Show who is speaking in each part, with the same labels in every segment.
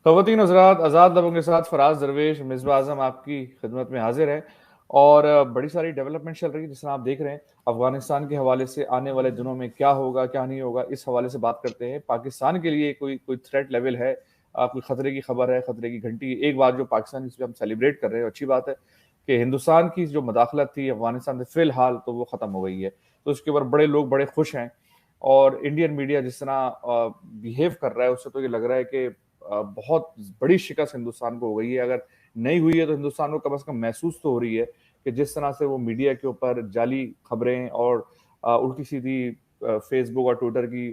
Speaker 1: خواتین حضرات، آزاد لبوں کے ساتھ فراز درویش مصباح اعظم آپ کی خدمت میں حاضر ہے، اور بڑی ساری ڈیولپمنٹ چل رہی ہے جس طرح آپ دیکھ رہے ہیں افغانستان کے حوالے سے آنے والے دنوں میں کیا ہوگا کیا نہیں ہوگا، اس حوالے سے بات کرتے ہیں۔ پاکستان کے لیے کوئی تھریٹ لیول ہے، کوئی خطرے کی خبر ہے، خطرے کی گھنٹی؟ ایک بات جو پاکستان اس پہ ہم سیلیبریٹ کر رہے ہیں، اچھی بات ہے کہ ہندوستان کی جو مداخلت تھی افغانستان سے فی الحال تو وہ ختم ہو گئی ہے، تو اس کے اوپر بڑے لوگ بڑے خوش ہیں، اور انڈین میڈیا جس طرح بیہیو کر رہا ہے اس سے تو یہ لگ رہا ہے کہ بہت بڑی شکست ہندوستان کو ہو گئی ہے۔ اگر نہیں ہوئی ہے تو ہندوستان کو کم از کم محسوس تو ہو رہی ہے کہ جس طرح سے وہ میڈیا کے اوپر جعلی خبریں اور الٹی سیدھی فیس بک اور ٹویٹر کی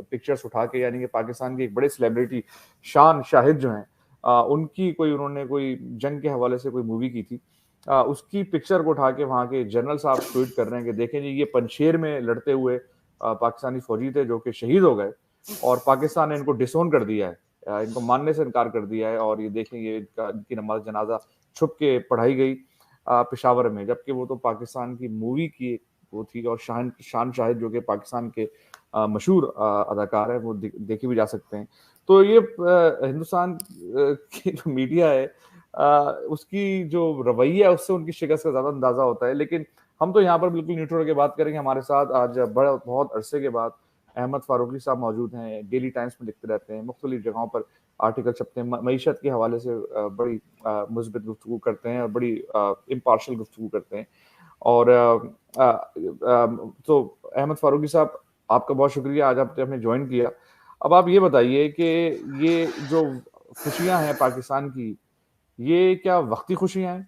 Speaker 1: پکچرز اٹھا کے، یعنی کہ پاکستان کے ایک بڑے سیلیبریٹی شان شاہد جو ہیں ان کی انہوں نے کوئی جنگ کے حوالے سے کوئی مووی کی تھی، اس کی پکچر کو اٹھا کے وہاں کے جنرل صاحب ٹویٹ کر رہے ہیں کہ دیکھیں جی یہ پنشیر میں لڑتے ہوئے پاکستانی فوجی تھے جو کہ شہید ہو گئے، اور پاکستان نے ان کو ڈسون کر دیا ہے، ان کو ماننے سے انکار کر دیا ہے، اور یہ دیکھیں یہ ان کی نماز جنازہ چھپ کے پڑھائی گئی پشاور میں، جبکہ وہ تو پاکستان کی مووی کی وہ تھی، اور شان شاہد جو کہ پاکستان کے مشہور اداکار ہیں، وہ دیکھے بھی جا سکتے ہیں۔ تو یہ ہندوستان کی جو میڈیا ہے اس کی جو رویہ ہے اس سے ان کی شکست کا زیادہ اندازہ ہوتا ہے۔ لیکن ہم تو یہاں پر بالکل نیوٹرل کے بات کریں گے۔ ہمارے ساتھ آج بہت عرصے کے بعد احمد فاروقی صاحب موجود ہیں، ڈیلی ٹائمز میں لکھتے رہتے ہیں، مختلف جگہوں پر آرٹیکل چھپتے ہیں، معیشت کے حوالے سے بڑی مثبت گفتگو کرتے ہیں اور بڑی امپارشل گفتگو کرتے ہیں۔ اور تو احمد فاروقی صاحب، آپ کا بہت شکریہ، آج آپ نے ہمیں جوائن کیا۔ اب آپ یہ بتائیے کہ یہ جو خوشیاں ہیں پاکستان کی، یہ کیا وقتی خوشیاں ہیں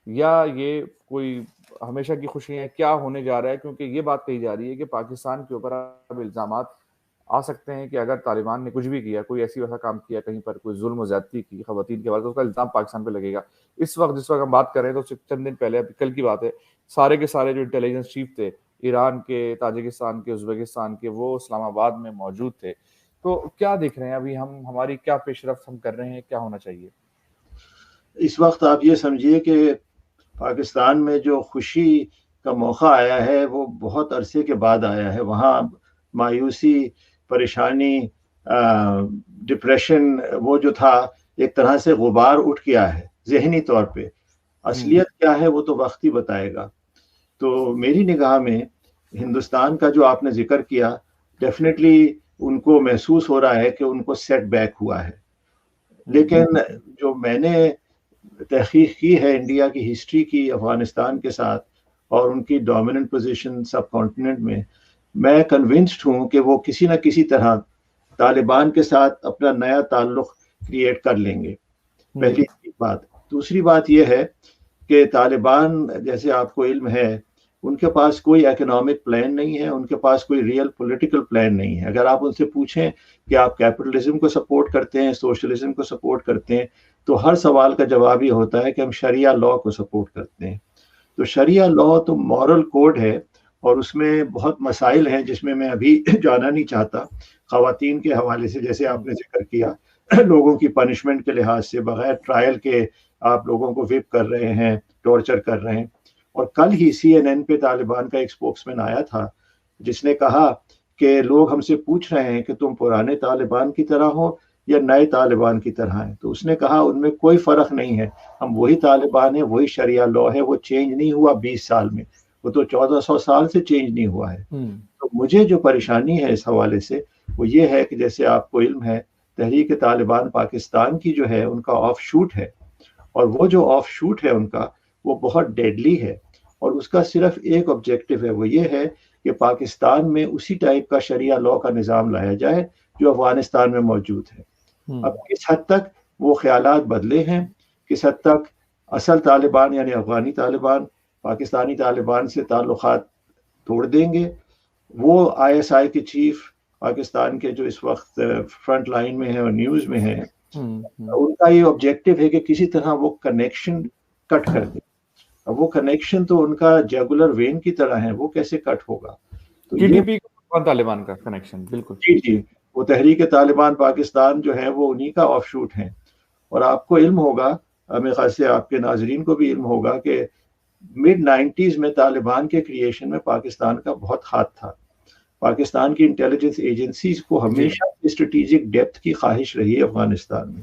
Speaker 1: یا یہ کوئی ہمیشہ کی خوشی ہیں؟ کیا ہونے جا رہا ہے؟ کیونکہ یہ بات کہی جا رہی ہے کہ پاکستان کے اوپر اب الزامات آ سکتے ہیں کہ اگر طالبان نے کچھ بھی کیا، کوئی ایسا کام کیا، کہیں پر کوئی ظلم و زیادتی کی خواتین کے حوالے سے، اس کا الزام پاکستان پہ لگے گا۔ اس وقت جس وقت ہم بات کر رہے ہیں تو چند دن پہلے، کل کی بات ہے، سارے کے سارے جو انٹیلیجنس چیف تھے ایران کے، تاجکستان کے، ازبکستان کے، وہ اسلام آباد میں موجود تھے۔ تو کیا دیکھ رہے ہیں ابھی ہماری کیا پیش رفت ہم کر رہے ہیں، کیا ہونا چاہیے؟
Speaker 2: اس وقت آپ یہ سمجھیے کہ پاکستان میں جو خوشی کا موقع آیا ہے وہ بہت عرصے کے بعد آیا ہے۔ وہاں مایوسی، پریشانی، ڈپریشن، وہ جو تھا ایک طرح سے غبار اٹھ گیا ہے ذہنی طور پہ۔ اصلیت کیا ہے وہ تو وقت ہی بتائے گا۔ تو میری نگاہ میں ہندوستان کا جو آپ نے ذکر کیا، ڈیفینیٹلی ان کو محسوس ہو رہا ہے کہ ان کو سیٹ بیک ہوا ہے۔ لیکن جو میں نے تحقیق کی ہے انڈیا کی ہسٹری کی افغانستان کے ساتھ اور ان کی ڈومیننٹ پوزیشن سب کانٹیننٹ میں کنونسڈ ہوں کہ وہ کسی نہ کسی طرح طالبان کے ساتھ اپنا نیا تعلق کریٹ کر لیں گے، پہلی بات۔ دوسری بات یہ ہے کہ طالبان، جیسے آپ کو علم ہے، ان کے پاس کوئی اکنامک پلان نہیں ہے، ان کے پاس کوئی ریئل پولیٹیکل پلان نہیں ہے۔ اگر آپ ان سے پوچھیں کہ آپ کیپٹلزم کو سپورٹ کرتے ہیں، سوشلزم کو سپورٹ کرتے ہیں، تو ہر سوال کا جواب یہ ہوتا ہے کہ ہم شریعہ لاء کو سپورٹ کرتے ہیں۔ تو شریعہ لاء تو مورل کوڈ ہے، اور اس میں بہت مسائل ہیں جس میں ابھی جانا نہیں چاہتا۔ خواتین کے حوالے سے جیسے آپ نے ذکر کیا، لوگوں کی پنشمنٹ کے لحاظ سے بغیر ٹرائل کے آپ لوگوں کو وپ کر رہے ہیں، ٹارچر کر رہے ہیں۔ اور کل ہی CNN پہ طالبان کا ایک اسپوکس مین آیا تھا جس نے کہا کہ لوگ ہم سے پوچھ رہے ہیں کہ تم پرانے طالبان کی طرح ہو یا نئے طالبان کی طرح ہیں۔ تو اس نے کہا ان میں کوئی فرق نہیں ہے، ہم وہی طالبان ہیں، وہی شریعہ لاء ہے، وہ چینج نہیں ہوا 20 سال میں، وہ تو 1400 سال سے چینج نہیں ہوا ہے۔ تو مجھے جو پریشانی ہے اس حوالے سے وہ یہ ہے کہ جیسے آپ کو علم ہے، تحریک طالبان پاکستان کی جو ہے ان کا آف شوٹ ہے، اور وہ جو آف شوٹ ہے ان کا وہ بہت ڈیڈلی ہے، اور اس کا صرف ایک آبجیکٹو ہے، وہ یہ ہے کہ پاکستان میں اسی ٹائپ کا شریعہ لاء کا نظام لایا جائے جو افغانستان میں موجود ہے۔ اب کس حد تک وہ خیالات بدلے ہیں، کس حد تک اصل طالبان یعنی افغانی طالبان پاکستانی طالبان سے تعلقات توڑ دیں گے، وہ ISI کے چیف پاکستان کے جو اس وقت فرنٹ لائن میں ہیں اور نیوز میں ہیں، ان کا یہ آبجیکٹو ہے کہ کسی طرح وہ کنیکشن کٹ کر دیں۔ اب وہ کنیکشن تو ان کا جیگولر وین کی طرح ہے، وہ کیسے کٹ ہوگا؟ تو
Speaker 1: TTP طالبان کا کنیکشن، بالکل
Speaker 2: جی وہ تحریک طالبان پاکستان جو ہے وہ انہی کا آف شوٹ ہیں۔ اور آپ کو علم ہوگا، میرے خیال سے آپ کے ناظرین کو بھی علم ہوگا کہ mid-90s میں طالبان کے کریشن میں پاکستان کا بہت ہاتھ تھا۔ پاکستان کی انٹیلیجنس ایجنسیز کو ہمیشہ اسٹریٹجک ڈیپتھ کی خواہش رہی ہے افغانستان میں،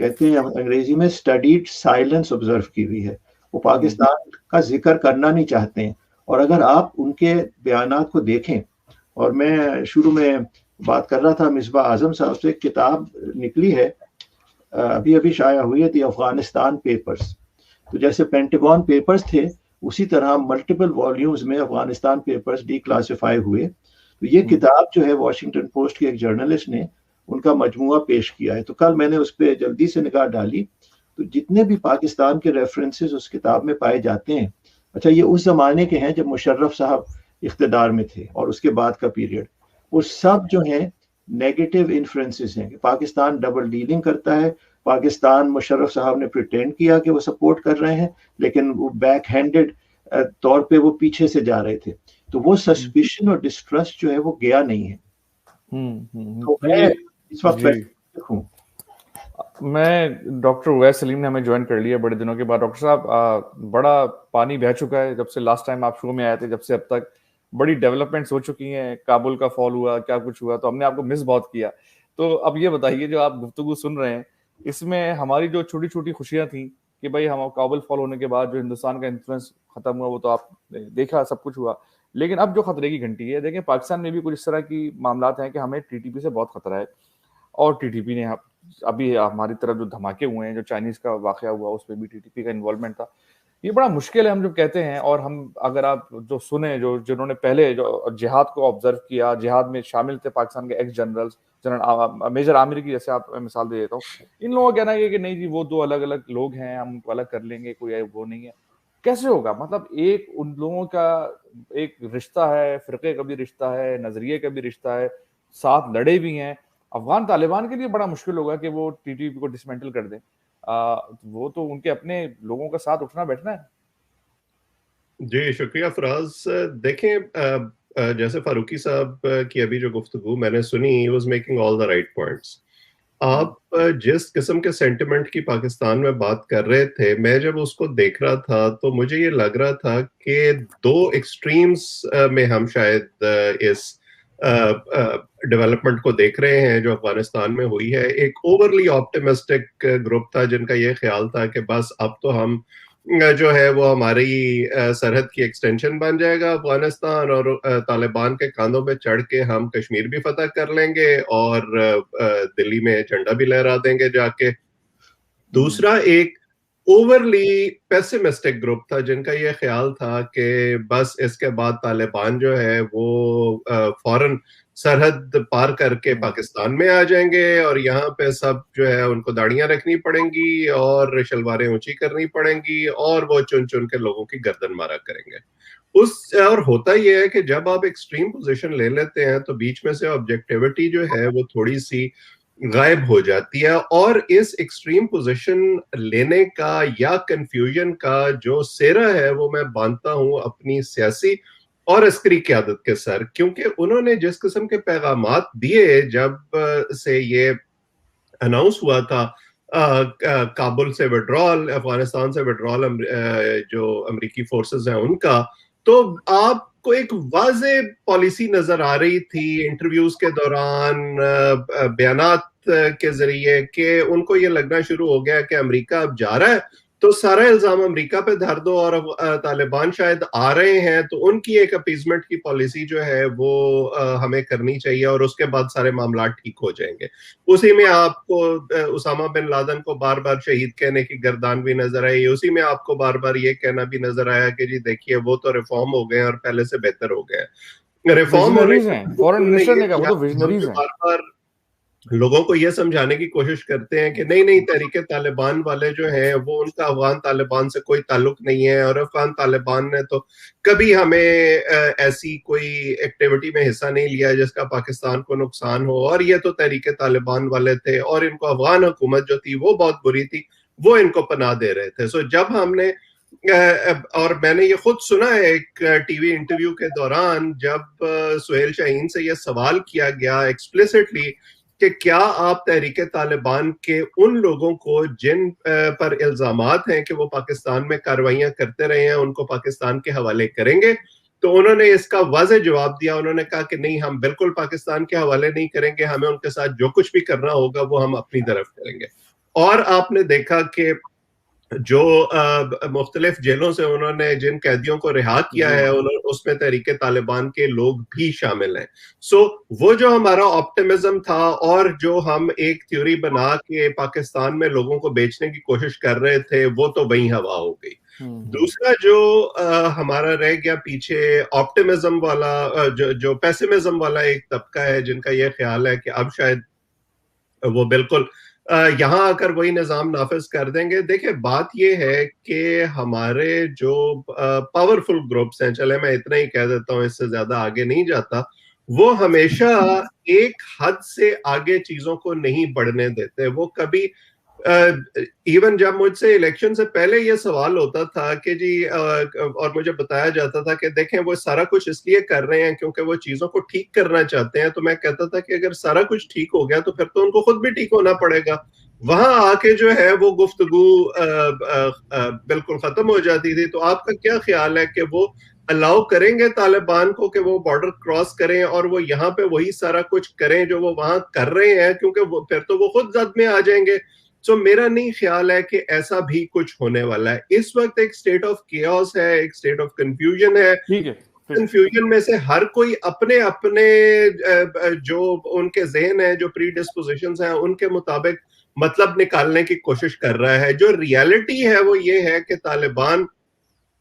Speaker 2: کہتے ہیں انگریزی میں اسٹڈیڈ سائلنس آبزرو کی ہوئی ہے. وہ پاکستان کا ذکر کرنا نہیں چاہتے ہیں. اور اگر آپ ان کے بیانات کو دیکھیں، اور میں شروع میں بات کر رہا تھا مصباح اعظم صاحب سے، ایک کتاب نکلی ہے ابھی ابھی شائع ہوئی ہے، دی افغانستان پیپرز. تو جیسے پینٹاگون پیپرز تھے، اسی طرح ملٹیپل والیومز میں افغانستان پیپرز ڈی کلاسیفائی ہوئے. تو یہ کتاب جو ہے واشنگٹن پوسٹ کے ایک جرنلسٹ نے ان کا مجموعہ پیش کیا ہے. تو کل میں نے اس پہ جلدی سے نگاہ ڈالی، تو جتنے بھی پاکستان کے ریفرنسز اس کتاب میں پائے جاتے ہیں، اچھا یہ اس زمانے کے ہیں جب مشرف صاحب اقتدار میں تھے اور اس کے بعد کا پیریڈ، وہ سب جو ہیں نیگیٹو انفلوئنسز ہیں کہ پاکستان ڈبل ڈیلنگ کرتا ہے. پاکستان، مشرف صاحب نے پریٹینڈ کیا کہ وہ سپورٹ کر رہے ہیں، لیکن وہ بیک ہینڈڈ طور پہ وہ پیچھے سے جا رہے تھے. تو وہ سسپیشن اور ڈسٹرسٹ جو ہے وہ گیا نہیں ہے. تو میں اس وقت ہوں.
Speaker 1: میں ڈاکٹر اویس سلیم نے ہمیں جوائن کر لیا بڑے دنوں کے بعد. ڈاکٹر صاحب بڑا پانی بہہ چکا ہے جب سے لاسٹ ٹائم آپ شو میں آئے تھے، جب سے اب تک بڑی ڈیولپمنٹس ہو چکی ہیں. کابل کا فال ہوا، کیا کچھ ہوا، تو ہم نے آپ کو مس بہت کیا. تو اب یہ بتائیے جو آپ گفتگو سن رہے ہیں، اس میں ہماری جو چھوٹی چھوٹی خوشیاں تھیں کہ بھائی ہم کابل فال ہونے کے بعد جو ہندوستان کا انفلوئنس ختم ہوا، وہ تو آپ نے دیکھا، سب کچھ ہوا. لیکن اب جو خطرے کی گھنٹی ہے، دیکھیں پاکستان میں بھی کچھ اس طرح کی معاملات ہیں کہ ہمیں ٹی ٹی پی سے بہت خطرہ ہے. اور ٹی ٹی پی نے ابھی ہماری طرف جو دھماکے ہوئے ہیں، جو چائنیز کا واقعہ ہوا، اس میں بھی ٹی ٹی پی کا انوالومنٹ تھا. یہ بڑا مشکل ہے ہم جو کہتے ہیں. اور ہم اگر آپ جو سنیں، جنہوں نے پہلے جو جہاد کو آبزرو کیا، جہاد میں شامل تھے پاکستان کے ایکس جنرلز، جنرل میجر عامر کی جیسے آپ مثال دے دیتا ہوں، ان لوگوں کا کہنا ہے کہ نہیں جی وہ دو الگ الگ لوگ ہیں، ہم ان کو الگ کر لیں گے، کوئی وہ نہیں ہے. کیسے ہوگا؟ مطلب ایک ان لوگوں کا ایک رشتہ ہے، فرقے کا بھی رشتہ ہے، نظریے کا بھی رشتہ ہے، ساتھ لڑے بھی ہیں. افغان طالبان کے لیے بڑا مشکل ہوگا کہ وہ ٹی ٹی پی کو ڈسمینٹل کر دیں. وہ تو ان کے اپنے لوگوں کا ساتھ اٹھنا بیٹھنا ہے.
Speaker 3: جی شکریہ فراز. دیکھیں جیسے فاروقی صاحب کی ابھی جو گفتگو میں نے سنی، he was making all the right points. آپ جس قسم کے سینٹیمنٹ کی پاکستان میں بات کر رہے تھے، میں جب اس کو دیکھ رہا تھا تو مجھے یہ لگ رہا تھا کہ دو ایکسٹریمز میں ہم شاید اس ڈیولپمنٹ کو دیکھ رہے ہیں جو افغانستان میں ہوئی ہے. ایک اوورلی آپٹیمسٹک گروپ تھا جن کا یہ خیال تھا کہ بس اب تو ہم جو ہے وہ ہماری سرحد کی ایکسٹینشن بن جائے گا افغانستان، اور طالبان کے کاندھوں پہ چڑھ کے ہم کشمیر بھی فتح کر لیں گے اور دلی میں جھنڈا بھی لہرا دیں گے جا کے. دوسرا ایک اوورلی پیسمسٹک گروپ تھا جن کا یہ خیال تھا کہ بس اس کے بعد طالبان جو ہے وہ فوراً سرحد پار کر کے پاکستان میں آ جائیں گے اور یہاں پہ سب جو ہے ان کو داڑیاں رکھنی پڑیں گی اور شلواریں اونچی کرنی پڑیں گی اور وہ چن چن کے لوگوں کی گردن مارا کریں گے. اور ہوتا یہ ہے کہ جب آپ ایکسٹریم پوزیشن لے لیتے ہیں تو بیچ میں سے آبجیکٹیوٹی جو ہے وہ تھوڑی سی غائب ہو جاتی ہے. اور اس ایکسٹریم پوزیشن لینے کا یا کنفیوژن کا جو سہرا ہے وہ میں باندھتا ہوں اپنی سیاسی اور عسکری قیادت کے سر، کیونکہ انہوں نے جس قسم کے پیغامات دیے جب سے یہ اناؤنس ہوا تھا کابل سے وڈرال، افغانستان سے وڈرال جو امریکی فورسز ہیں ان کا، تو آپ کو ایک واضح پالیسی نظر آ رہی تھی انٹرویوز کے دوران، بیانات کے ذریعے، کہ ان کو یہ لگنا شروع ہو گیا کہ امریکہ اب جا رہا ہے تو سارا الزام امریکہ پہ دھر دو، اور طالبان شاید آ رہے ہیں تو ان کی ایک اپیزمنٹ کی پالیسی جو ہے وہ ہمیں کرنی چاہیے اور اس کے بعد سارے معاملات ٹھیک ہو جائیں گے. اسی میں آپ کو اسامہ بن لادن کو بار بار شہید کہنے کی گردان بھی نظر آئی، اسی میں آپ کو بار بار یہ کہنا بھی نظر آیا کہ جی دیکھیے وہ تو ریفارم ہو گئے اور پہلے سے بہتر ہو گئے. ریفارم ہونے
Speaker 1: فورن منسٹر نے کہا وہ تو ویژنریز ہیں.
Speaker 3: بار بار لوگوں کو یہ سمجھانے کی کوشش کرتے ہیں کہ نہیں تحریک طالبان والے جو ہیں وہ ان کا افغان طالبان سے کوئی تعلق نہیں ہے، اور افغان طالبان نے تو کبھی ہمیں ایسی کوئی ایکٹیویٹی میں حصہ نہیں لیا جس کا پاکستان کو نقصان ہو، اور یہ تو تحریک طالبان والے تھے اور ان کو افغان حکومت جو تھی وہ بہت بری تھی، وہ ان کو پناہ دے رہے تھے. جب ہم نے اور میں نے یہ خود سنا ہے ایک ٹی وی انٹرویو کے دوران جب سہیل شاہین سے یہ سوال کیا گیا ایکسپلیسٹلی کہ کیا آپ تحریک طالبان کے ان لوگوں کو جن پر الزامات ہیں کہ وہ پاکستان میں کارروائیاں کرتے رہے ہیں ان کو پاکستان کے حوالے کریں گے، تو انہوں نے اس کا واضح جواب دیا. انہوں نے کہا کہ نہیں، ہم بالکل پاکستان کے حوالے نہیں کریں گے، ہمیں ان کے ساتھ جو کچھ بھی کرنا ہوگا وہ ہم اپنی طرف کریں گے. اور آپ نے دیکھا کہ جو مختلف جیلوں سے انہوں نے جن قیدیوں کو رہا کیا ہے اس میں تحریک طالبان کے لوگ بھی شامل ہیں. سو وہ جو ہمارا آپٹیمزم تھا اور جو ہم ایک تھیوری بنا کے پاکستان میں لوگوں کو بیچنے کی کوشش کر رہے تھے وہ تو وہی ہوا ہو گئی. دوسرا جو ہمارا رہ گیا پیچھے آپٹیمزم والا جو پیسیمزم والا ایک طبقہ ہے جن کا یہ خیال ہے کہ اب شاید وہ بالکل یہاں آ کر وہی نظام نافذ کر دیں گے. دیکھیں بات یہ ہے کہ ہمارے جو پاورفل گروپس ہیں, چلے میں اتنا ہی کہہ دیتا ہوں, اس سے زیادہ آگے نہیں جاتا, وہ ہمیشہ ایک حد سے آگے چیزوں کو نہیں بڑھنے دیتے. وہ کبھی ایون جب مجھ سے الیکشن سے پہلے یہ سوال ہوتا تھا کہ جی اور مجھے بتایا جاتا تھا کہ دیکھیں وہ سارا کچھ اس لیے کر رہے ہیں کیونکہ وہ چیزوں کو ٹھیک کرنا چاہتے ہیں, تو میں کہتا تھا کہ اگر سارا کچھ ٹھیک ہو گیا تو پھر تو ان کو خود بھی ٹھیک ہونا پڑے گا. وہاں آ کے جو ہے وہ گفتگو بالکل ختم ہو جاتی تھی. تو آپ کا کیا خیال ہے کہ وہ الاؤ کریں گے طالبان کو کہ وہ بارڈر کراس کریں اور وہ یہاں پہ وہی سارا کچھ کریں جو وہ وہاں کر رہے ہیں, کیونکہ پھر تو وہ خود زد میں آ جائیں گے. سو میرا نہیں خیال ہے کہ ایسا بھی کچھ ہونے والا ہے. اس وقت ایک اسٹیٹ آف کیوس ہے, ایک اسٹیٹ آف کنفیوژن ہے. کنفیوژن میں سے ہر کوئی اپنے اپنے جو ان کے ذہن ہے, جو پری ڈسپوزیشنز ہیں, ان کے مطابق مطلب نکالنے کی کوشش کر رہا ہے. جو ریالٹی ہے وہ یہ ہے کہ طالبان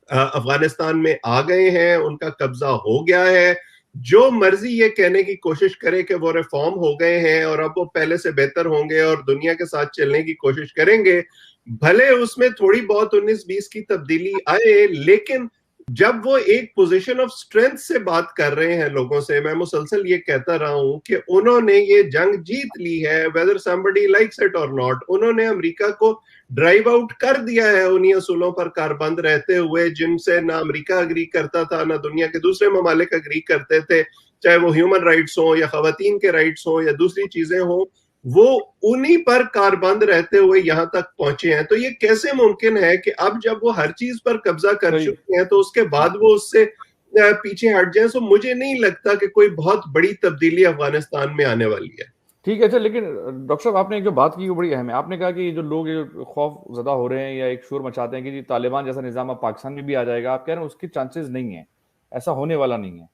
Speaker 3: افغانستان میں آ گئے ہیں, ان کا قبضہ ہو گیا ہے. جو مرضی یہ کہنے کی کوشش کرے کہ وہ ریفارم ہو گئے ہیں اور اب وہ پہلے سے بہتر ہوں گے اور دنیا کے ساتھ چلنے کی کوشش کریں گے, بھلے اس میں تھوڑی بہت 19-20 کی تبدیلی آئے, لیکن جب وہ ایک پوزیشن آف اسٹرینتھ سے بات کر رہے ہیں لوگوں سے, میں مسلسل یہ کہتا رہا ہوں کہ انہوں نے یہ جنگ جیت لی ہے, whether somebody likes it or not. انہوں نے امریکہ کو ڈرائیو آؤٹ کر دیا ہے انہی اصولوں پر کاربند رہتے ہوئے جن سے نہ امریکہ اگری کرتا تھا نہ دنیا کے دوسرے ممالک اگری کرتے تھے, چاہے وہ ہیومن رائٹس ہوں یا خواتین کے رائٹس ہوں یا دوسری چیزیں ہوں. وہ انہی پر کاربند رہتے ہوئے یہاں تک پہنچے ہیں. تو یہ کیسے ممکن ہے کہ اب جب وہ ہر چیز پر قبضہ کر چکے ہیں تو اس کے بعد وہ اس سے پیچھے ہٹ جائیں؟ سو مجھے نہیں لگتا کہ کوئی بہت بڑی تبدیلی افغانستان میں آنے والی ہے.
Speaker 1: ٹھیک ہے. اچھا, لیکن ڈاکٹر صاحب آپ نے جو بات کی وہ بڑی اہم ہے. آپ نے کہا کہ جو لوگ خوف زدہ ہو رہے ہیں یا ایک شور مچاتے ہیں کہ جی طالبان جیسا نظام اب پاکستان میں بھی آ جائے گا, آپ کہہ رہے ہیں اس کے چانسز نہیں ہیں, ایسا ہونے والا نہیں ہے,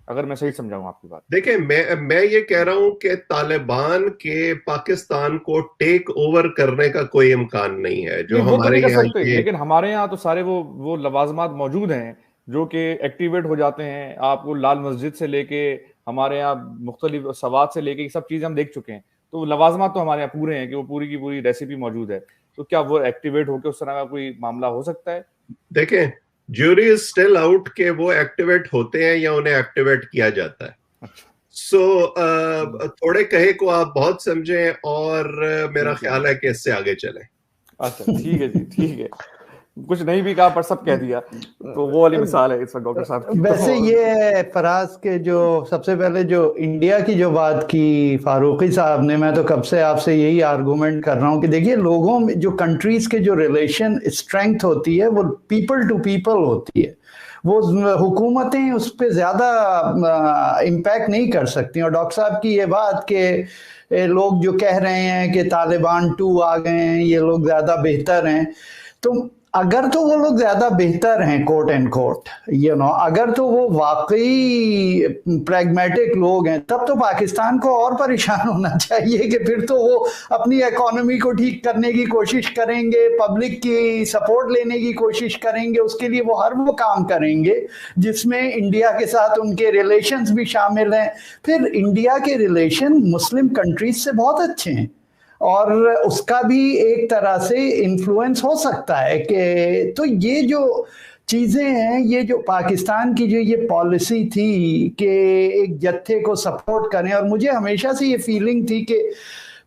Speaker 1: اگر میں صحیح سمجھا ہوں آپ کی بات.
Speaker 3: دیکھیں میں یہ کہہ رہا ہوں کہ طالبان کے پاکستان کو ٹیک اوور کرنے کا کوئی امکان نہیں ہے. جو ہمارے یہاں,
Speaker 1: لیکن ہمارے یہاں تو سارے وہ لوازمات موجود ہیں جو کہ ایکٹیویٹ ہو جاتے ہیں. آپ کو لال مسجد سے لے کے ہمارے یہاں مختلف سوات سے لے کے سب چیزیں ہم دیکھ چکے ہیں. تو لوازمات تو ہمارے یہاں پورے ہیں کہ وہ پوری کی پوری ریسیپی موجود ہے. تو کیا وہ ایکٹیویٹ ہو کے اس طرح کا کوئی معاملہ ہو سکتا ہے؟
Speaker 3: دیکھیں جیوری از اسٹل آؤٹ کہ وہ ایکٹیویٹ ہوتے ہیں یا انہیں ایکٹیویٹ کیا جاتا ہے. سو تھوڑے کہے کو آپ بہت سمجھیں اور میرا خیال ہے کہ اس سے آگے چلیں.
Speaker 1: اچھا ٹھیک ہے جی, ٹھیک ہے, کچھ نہیں بھی کہا پر سب کہہ دیا, تو وہ والی مثال ہے اس وقت ڈاکٹر صاحب کی.
Speaker 4: ویسے یہ فراز کے جو سب سے پہلے جو انڈیا کی جو بات کی فاروقی صاحب نے, میں تو کب سے آپ سے یہی آرگومنٹ کر رہا ہوں کہ دیکھیے لوگوں میں جو کنٹریز کے جو ریلیشن اسٹرینتھ ہوتی ہے وہ پیپل ٹو پیپل ہوتی ہے. وہ حکومتیں اس پہ زیادہ امپیکٹ نہیں کر سکتی. اور ڈاکٹر صاحب کی یہ بات کہ لوگ جو کہہ رہے ہیں کہ طالبان 2 آ گئے ہیں, یہ لوگ زیادہ بہتر ہیں, تو اگر تو وہ لوگ زیادہ بہتر ہیں کوٹ اینڈ کوٹ اگر تو وہ واقعی پریگمیٹک لوگ ہیں, تب تو پاکستان کو اور پریشان ہونا چاہیے کہ پھر تو وہ اپنی اکانومی کو ٹھیک کرنے کی کوشش کریں گے, پبلک کی سپورٹ لینے کی کوشش کریں گے, اس کے لیے وہ ہر وہ کام کریں گے جس میں انڈیا کے ساتھ ان کے ریلیشنز بھی شامل ہیں. پھر انڈیا کے ریلیشن مسلم کنٹریز سے بہت اچھے ہیں اور اس کا بھی ایک طرح سے انفلوئنس ہو سکتا ہے کہ تو یہ جو چیزیں ہیں, یہ جو پاکستان کی جو یہ پالیسی تھی کہ ایک جتھے کو سپورٹ کریں, اور مجھے ہمیشہ سے یہ فیلنگ تھی کہ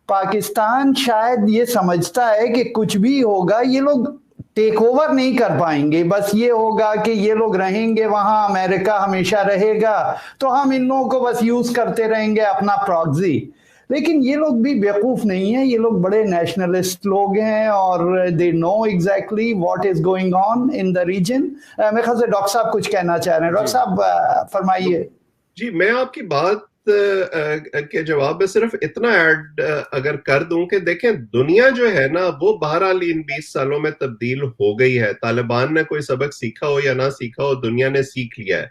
Speaker 4: پاکستان شاید یہ سمجھتا ہے کہ کچھ بھی ہوگا یہ لوگ ٹیک اوور نہیں کر پائیں گے, بس یہ ہوگا کہ یہ لوگ رہیں گے وہاں, امریکہ ہمیشہ رہے گا, تو ہم ان لوگوں کو بس یوز کرتے رہیں گے اپنا پراکزی. لیکن یہ لوگ بھی بیوقوف نہیں ہیں, یہ لوگ بڑے نیشنلسٹ لوگ ہیں اور they know exactly what is going on in the region. میرے خیال سے ڈاکٹر صاحب کچھ کہنا چاہ رہے ہیں. ڈاکٹر صاحب فرمائیے.
Speaker 3: جی میں آپ کی بات کے جواب میں صرف اتنا ایڈ اگر کر دوں کہ دیکھیں دنیا جو ہے نا وہ بہرحال ان 20 سالوں میں تبدیل ہو گئی ہے. طالبان نے کوئی سبق سیکھا ہو یا نہ سیکھا ہو, دنیا نے سیکھ لیا ہے.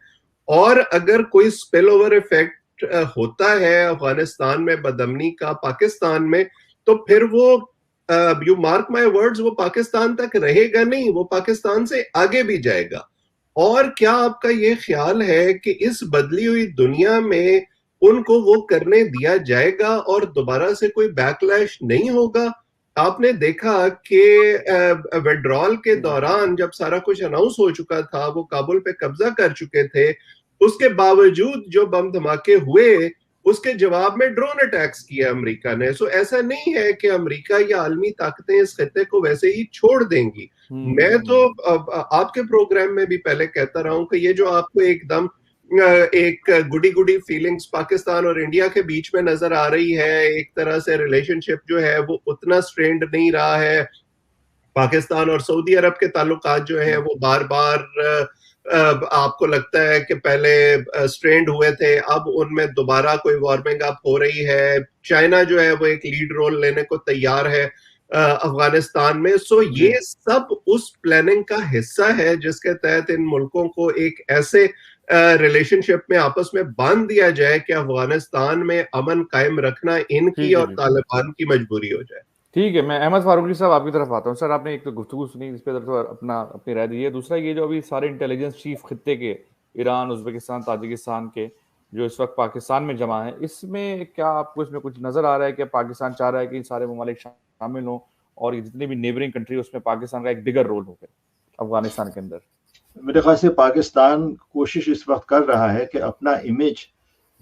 Speaker 3: اور اگر کوئی اسپل اوور ایفیکٹ ہوتا ہے افغانستان میں بدامنی کا پاکستان میں, تو پھر وہ یو مارک مائی ورڈز, وہ پاکستان تک رہے گا نہیں, وہ پاکستان سے آگے بھی جائے گا. اور کیا آپ کا یہ خیال ہے کہ اس بدلی ہوئی دنیا میں ان کو وہ کرنے دیا جائے گا اور دوبارہ سے کوئی بیک لیش نہیں ہوگا؟ آپ نے دیکھا کہ وڈرال کے دوران جب سارا کچھ اناؤنس ہو چکا تھا, وہ کابل پہ قبضہ کر چکے تھے, اس کے باوجود جو بم دھماکے ہوئے اس کے جواب میں ڈرون اٹیکس کیا امریکہ نے. سو ایسا نہیں ہے کہ امریکہ یا عالمی طاقتیں اس خطے کو ویسے ہی چھوڑ دیں گی. میں تو آپ کے پروگرام میں بھی پہلے کہتا رہا ہوں کہ یہ جو آپ کو ایک دم ایک گڈی گڈی فیلنگز پاکستان اور انڈیا کے بیچ میں نظر آ رہی ہے, ایک طرح سے ریلیشن شپ جو ہے وہ اتنا سٹرینڈ نہیں رہا ہے. پاکستان اور سعودی عرب کے تعلقات جو ہیں وہ بار بار آپ کو لگتا ہے کہ پہلے سٹرینڈ ہوئے تھے, اب ان میں دوبارہ کوئی وارمنگ اپ ہو رہی ہے. چائنا جو ہے وہ ایک لیڈ رول لینے کو تیار ہے افغانستان میں. سو یہ سب اس پلاننگ کا حصہ ہے جس کے تحت ان ملکوں کو ایک ایسے ریلیشن شپ میں آپس میں باندھ دیا جائے کہ افغانستان میں امن قائم رکھنا ان کی اور طالبان کی مجبوری ہو جائے.
Speaker 1: ٹھیک ہے, میں احمد فاروقی صاحب آپ کی طرف آتا ہوں. سر آپ نے ایک تو گفتگو سنی, اس پہ اپنی رائے دی ہے. دوسرا یہ جو ابھی سارے انٹیلیجنس چیف خطے کے ایران, ازبکستان, تاجکستان کے جو اس وقت پاکستان میں جمع ہیں, اس میں کیا آپ کو اس میں کچھ نظر آ رہا ہے کہ پاکستان چاہ رہا ہے کہ ان سارے ممالک شامل ہوں اور جتنے بھی نیبرنگ کنٹری اس میں پاکستان کا ایک بگر رول ہو افغانستان کے اندر؟
Speaker 2: میرے خیال سے پاکستان کوشش اس وقت کر رہا ہے کہ اپنا امیج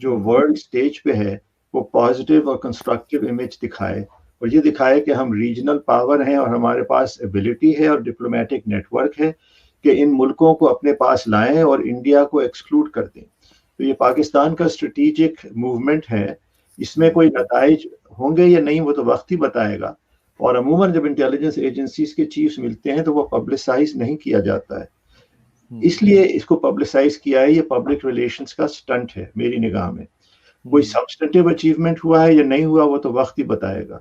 Speaker 2: جو ورلڈ سٹیج پہ ہے وہ پازیٹیو اور کنسٹرکٹیو امیج دکھائے, اور یہ دکھائے کہ ہم ریجنل پاور ہیں اور ہمارے پاس ایبلٹی ہے اور ڈپلومیٹک نیٹ ورک ہے کہ ان ملکوں کو اپنے پاس لائیں اور انڈیا کو ایکسکلوڈ کر دیں. تو یہ پاکستان کا اسٹریٹجک موومنٹ ہے. اس میں کوئی نتائج ہوں گے یا نہیں وہ تو وقت ہی بتائے گا, اور عموماً جب انٹیلیجنس ایجنسیز کے چیفز ملتے ہیں تو وہ پبلسائز نہیں کیا جاتا ہے, اس لیے اس کو پبلسائز کیا ہے. یہ پبلک ریلیشنز کا سٹنٹ ہے میری نگاہ میں. کوئی سبسٹنٹیو اچیومنٹ ہوا ہے یا نہیں ہوا وہ تو وقت ہی بتائے گا,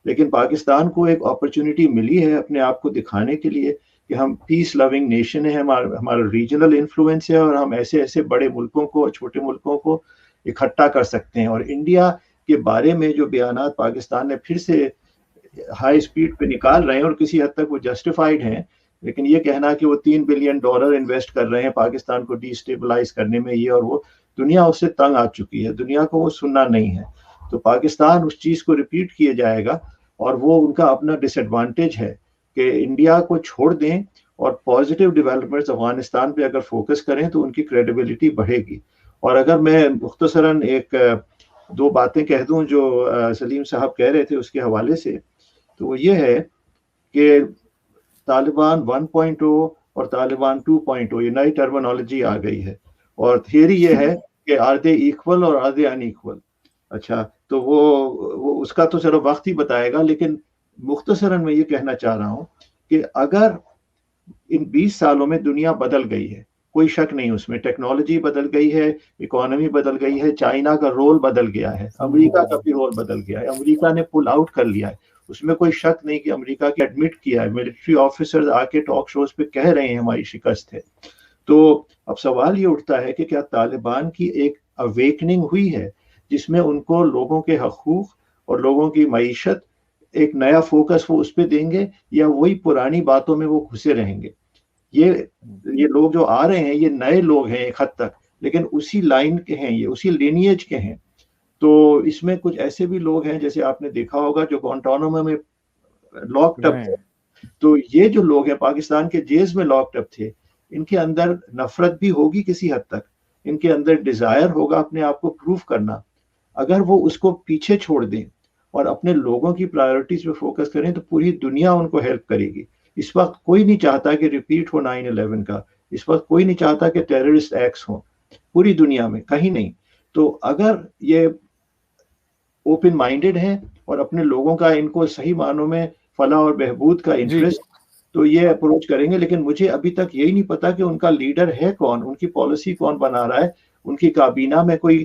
Speaker 2: لیکن پاکستان کو ایک اپرچونٹی ملی ہے اپنے آپ کو دکھانے کے لیے کہ ہم پیس لونگ نیشن ہے, ہمارا ریجنل انفلوئنس ہے, اور ہم ایسے ایسے بڑے ملکوں کو, چھوٹے ملکوں کو اکٹھا کر سکتے ہیں. اور انڈیا کے بارے میں جو بیانات پاکستان نے پھر سے ہائی اسپیڈ پہ نکال رہے ہیں اور کسی حد تک وہ جسٹیفائڈ ہیں, لیکن یہ کہنا کہ وہ $3 بلین انویسٹ کر رہے ہیں پاکستان کو ڈی اسٹیبلائز کرنے میں, یہ اور وہ, دنیا اس سے تنگ آ چکی ہے, دنیا کو وہ سننا نہیں ہے. تو پاکستان اس چیز کو ریپیٹ کیے جائے گا, اور وہ ان کا اپنا ڈس ایڈوانٹیج ہے کہ انڈیا کو چھوڑ دیں اور پازیٹیو ڈیولپمنٹس افغانستان پہ اگر فوکس کریں تو ان کی کریڈیبلٹی بڑھے گی. اور اگر میں مختصراً ایک دو باتیں کہہ دوں جو سلیم صاحب کہہ رہے تھے اس کے حوالے سے, تو وہ یہ ہے کہ طالبان 1.0 اور طالبان 2.0 یہ نئی ٹرمینالوجی آ گئی ہے, اور تھیوری یہ ہے کہ آر دے ایکول اور آر دے ان ایکول. اچھا, تو وہ اس کا تو چلو وقت ہی بتائے گا, لیکن مختصراً میں یہ کہنا چاہ رہا ہوں کہ اگر ان 20 سالوں میں دنیا بدل گئی ہے, کوئی شک نہیں اس میں, ٹیکنالوجی بدل گئی ہے, اکانومی بدل گئی ہے, چائنا کا رول بدل گیا ہے, امریکہ کا بھی رول بدل گیا ہے, امریکہ نے پل آؤٹ کر لیا ہے, اس میں کوئی شک نہیں کہ امریکہ کی ایڈمٹ کیا ہے, ملٹری آفیسرز آ کے ٹاک شوز پہ کہہ رہے ہیں ہماری شکست ہے. تو اب سوال یہ اٹھتا ہے کہ کیا طالبان کی ایک اویکننگ ہوئی ہے جس میں ان کو لوگوں کے حقوق اور لوگوں کی معیشت ایک نیا فوکس وہ اس پہ دیں گے, یا وہی پرانی باتوں میں وہ گھسے رہیں گے؟ یہ لوگ جو آ رہے ہیں یہ نئے لوگ ہیں ایک حد تک, لیکن اسی لائن کے ہیں, یہ اسی لینیج کے ہیں. تو اس میں کچھ ایسے بھی لوگ ہیں جیسے آپ نے دیکھا ہوگا جو گوانٹانامو میں لاکڈ اپ تھے, تو یہ جو لوگ ہیں پاکستان کے جیلز میں لاکڈ اپ تھے, ان کے اندر نفرت بھی ہوگی کسی حد تک, ان کے اندر ڈیزائر ہوگا اپنے آپ کو پروف کرنا. اگر وہ اس کو پیچھے چھوڑ دیں اور اپنے لوگوں کی پرائیورٹیز پہ فوکس کریں تو پوری دنیا ان کو ہیلپ کرے گی. اس وقت کوئی نہیں چاہتا کہ ریپیٹ ہو 9/11 کا, اس وقت کوئی نہیں چاہتا کہ ٹیررسٹ ایکٹس ہوں پوری دنیا میں, کہیں نہیں. تو اگر یہ اوپن مائنڈڈ ہیں اور اپنے لوگوں کا, ان کو صحیح معنوں میں فلاح اور بہبود کا انٹرسٹ, تو یہ اپروچ کریں گے. لیکن مجھے ابھی تک یہی نہیں پتا کہ ان کا لیڈر ہے کون, ان کی پالیسی کون بنا رہا ہے, ان کی کابینہ میں کوئی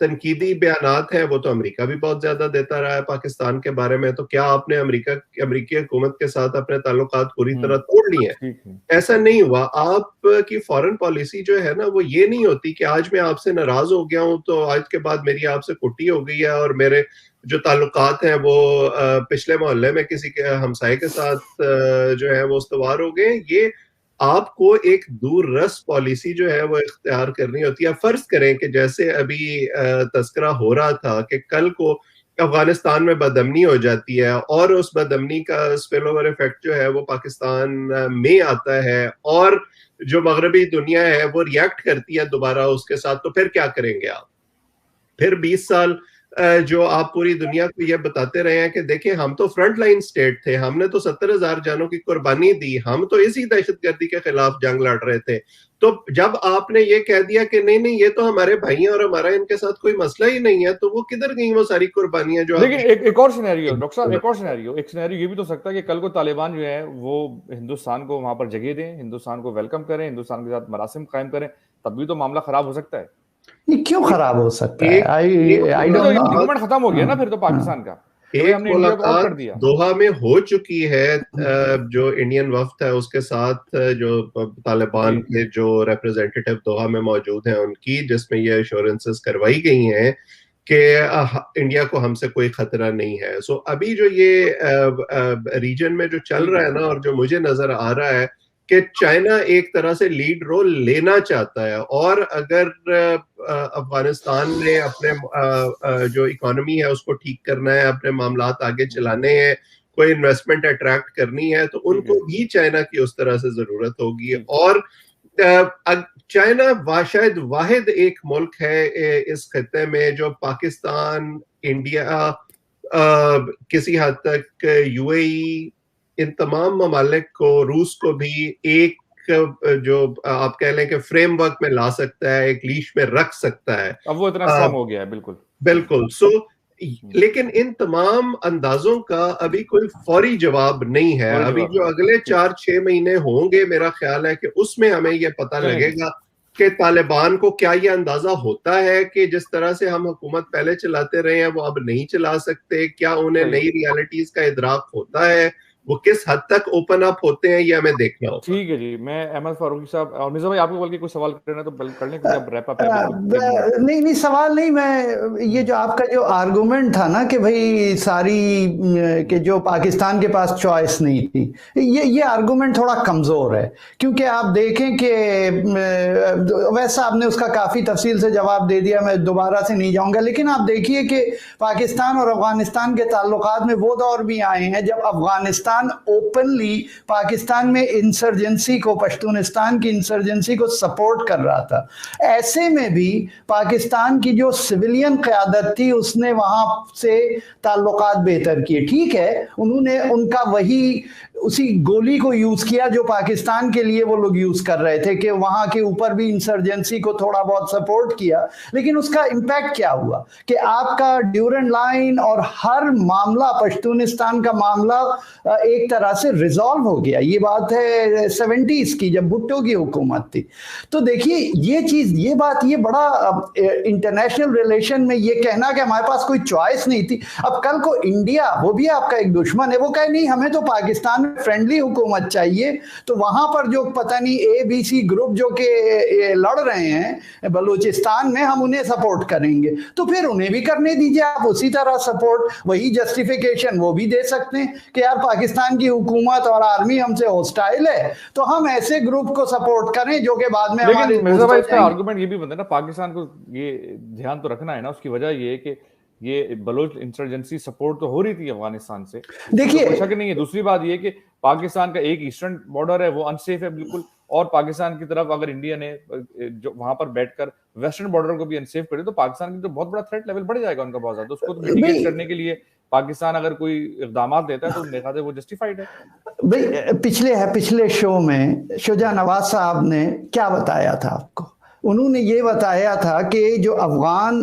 Speaker 3: تنقیدی بیانات ہیں وہ تو امریکہ بھی بہت زیادہ دیتا رہا ہے پاکستان کے بارے میں. تو کیا آپ نے امریکی حکومت کے ساتھ اپنے تعلقات پوری طرح توڑ لیے ہیں؟ ایسا نہیں ہوا. آپ کی فارن پالیسی جو ہے نا وہ یہ نہیں ہوتی کہ آج میں آپ سے ناراض ہو گیا ہوں تو آج کے بعد میری آپ سے کٹی ہو گئی ہے اور میرے جو تعلقات ہیں وہ پچھلے محلے میں کسی کے ہمسائے کے ساتھ جو ہے وہ استوار ہو گئے. یہ آپ کو ایک دور رس پالیسی جو ہے وہ اختیار کرنی ہوتی ہے. فرض کریں کہ جیسے ابھی تذکرہ ہو رہا تھا کہ کل کو افغانستان میں بدامنی ہو جاتی ہے اور اس بدامنی کا اسپل اوور ایفیکٹ جو ہے وہ پاکستان میں آتا ہے اور جو مغربی دنیا ہے وہ ریئیکٹ کرتی ہے دوبارہ اس کے ساتھ, تو پھر کیا کریں گے آپ؟ پھر 20 سال جو آپ پوری دنیا کو یہ بتاتے رہے ہیں کہ دیکھیں ہم تو فرنٹ لائن سٹیٹ تھے, ہم نے تو 70,000 جانوں کی قربانی دی, ہم تو اسی دہشت گردی کے خلاف جنگ لڑ رہے تھے. تو جب آپ نے یہ کہہ دیا کہ نہیں نہیں یہ تو ہمارے بھائی ہیں اور ہمارا ان کے ساتھ کوئی مسئلہ ہی نہیں ہے, تو وہ کدھر گئی وہ ساری قربانیاں جو.
Speaker 1: لیکن ایک اور سینیریو ڈاکٹر صاحب, ایک اور سینیریو یہ بھی تو سکتا ہے کہ کل کو طالبان جو ہے وہ ہندوستان کو وہاں پر جگہ دیں, ہندوستان کو ویلکم کریں, ہندوستان کے ساتھ مراسم قائم کریں, تب بھی تو معاملہ خراب ہو سکتا ہے.
Speaker 4: یہ کیوں خراب ہو سکتا ہے؟
Speaker 1: ختم ہو گیا نا پھر تو پاکستان کا.
Speaker 3: ایک ملاقات دوحہ میں ہو چکی ہے جو انڈین وفد ہے اس کے ساتھ, جو طالبان کے جو ریپرزینٹیٹیو دوحہ میں موجود ہیں ان کی, جس میں یہ ایشورنسز کروائی گئی ہیں کہ انڈیا کو ہم سے کوئی خطرہ نہیں ہے. سو ابھی جو یہ ریجن میں جو چل رہا ہے نا, اور جو مجھے نظر آ رہا ہے کہ چائنا ایک طرح سے لیڈ رول لینا چاہتا ہے, اور اگر افغانستان نے اپنے جو اکانومی ہے اس کو ٹھیک کرنا ہے, اپنے معاملات آگے چلانے ہیں, کوئی انویسٹمنٹ اٹریکٹ کرنی ہے, تو ان کو بھی چائنا کی اس طرح سے ضرورت ہوگی. اور چائنا شاید واحد ایک ملک ہے اس خطے میں جو پاکستان, انڈیا, کسی حد تک یو اے ای, ان تمام ممالک کو, روس کو بھی ایک جو آپ کہہ لیں کہ فریم ورک میں لا سکتا ہے, ایک لیش میں رکھ سکتا ہے.
Speaker 1: اب وہ اتنا اسٹرانگ ہو گیا ہے.
Speaker 3: بالکل. سو لیکن ان تمام اندازوں کا ابھی کوئی فوری جواب نہیں ہے. ابھی جو اگلے 4-6 مہینے ہوں گے, میرا خیال ہے کہ اس میں ہمیں یہ پتہ لگے گا کہ طالبان کو کیا یہ اندازہ ہوتا ہے کہ جس طرح سے ہم حکومت پہلے چلاتے رہے ہیں وہ اب نہیں چلا سکتے, کیا انہیں نئی ریالٹیز کا ادراک ہوتا ہے, وہ کس حد تک اوپن اپ ہوتے ہیں, یہ ہمیں دیکھنا ہوگا.
Speaker 1: ٹھیک ہے جی. میں احمد فاروقی صاحب اور مرزا بھائی آپ کو بلکہ کوئی سوال کرنا تو کر لیں, کیونکہ اب ریپ اپ ہے.
Speaker 4: نہیں سوال نہیں, میں یہ جو آپ کا جو آرگومنٹ تھا نا کہ بھائی ساری کہ جو پاکستان کے پاس چوائس نہیں تھی, یہ آرگومنٹ تھوڑا کمزور ہے. کیونکہ آپ دیکھیں کہ ویسا آپ نے اس کا کافی تفصیل سے جواب دے دیا, میں دوبارہ سے نہیں جاؤں گا. لیکن آپ دیکھیے کہ پاکستان اور افغانستان کے تعلقات میں وہ دور بھی آئے ہیں جب افغانستان اوپنلی پاکستان میں انسرجنسی کو, پشتونستان کی انسرجنسی کو سپورٹ کر رہا تھا. ایسے میں بھی پاکستان کی جو سویلین قیادت تھی اس نے وہاں سے تعلقات بہتر کیے. ٹھیک ہے, انہوں نے ان کا وہی اسی گولی کو یوز کیا جو پاکستان کے لیے وہ لوگ یوز کر رہے تھے, کہ وہاں کے اوپر بھی انسرجنسی کو تھوڑا بہت سپورٹ کیا. لیکن اس کا امپیکٹ کیا ہوا کہ آپ کا ڈیورنڈ لائن اور ہر معاملہ, پشتونستان کا معاملہ ایک طرح سے ریزالو ہو گیا. یہ بات ہے 70s کی, جب بھٹو کی حکومت تھی. تو دیکھیے یہ چیز, یہ بات, یہ بڑا انٹرنیشنل ریلیشن میں یہ کہنا کہ ہمارے پاس کوئی چوائس نہیں تھی. اب کل کو انڈیا, وہ بھی آپ کا ایک دشمن ہے, وہ کہے نہیں ہمیں تو پاکستان میں فرینڈلی حکومت چاہیے, تو وہاں پر جو پتہ نہیں ABC گروپ جو کہ لڑ رہے ہیں بلوچستان میں, ہم انہیں سپورٹ کریں گے. تو پھر انہیں بھی کرنے دیجیے آپ اسی طرح سپورٹ, وہی جسٹیفیکیشن وہ بھی دے سکتے ہیں کہ یار پاکستان کی حکومت اور آرمی ہم سے ہوسٹائل ہے, تو ہم ایسے گروپ کو سپورٹ کریں جو کہ بعد میں ہمارے.
Speaker 1: لیکن مرزا بھائی اس کا آرگومنٹ یہ بھی بنتا ہے نا, پاکستان کو یہ دھیان تو رکھنا ہے نا, اس کی وجہ یہ ہے کہ یہ بلوچ انسرجنسی سپورٹ تو ہو رہی تھی افغانستان سے, دیکھیے کوئی شک نہیں ہے. دوسری بات یہ کہ پاکستان کا ایک ایسٹرن بارڈر ہے وہ انسیف ہے بالکل, اور پاکستان کی طرف اگر انڈیا نے جو وہاں پر بیٹھ کر ویسٹرن بارڈر کو بھی انسیف کرے تو پاکستان کی تو بہت بڑا تھریٹ لیول بڑھ جائے گا ان کا بہت زیادہ. اس کو تو میٹیگیٹ کرنے کے لیے پاکستان اگر کوئی اقدامات لیتا ہے تو میرے خیال سے وہ جسٹیفائڈ ہے.
Speaker 4: بھائی پچھلے شو میں شجاع نواز صاحب نے کیا بتایا تھا آپ کو؟ انہوں نے یہ بتایا تھا کہ جو افغان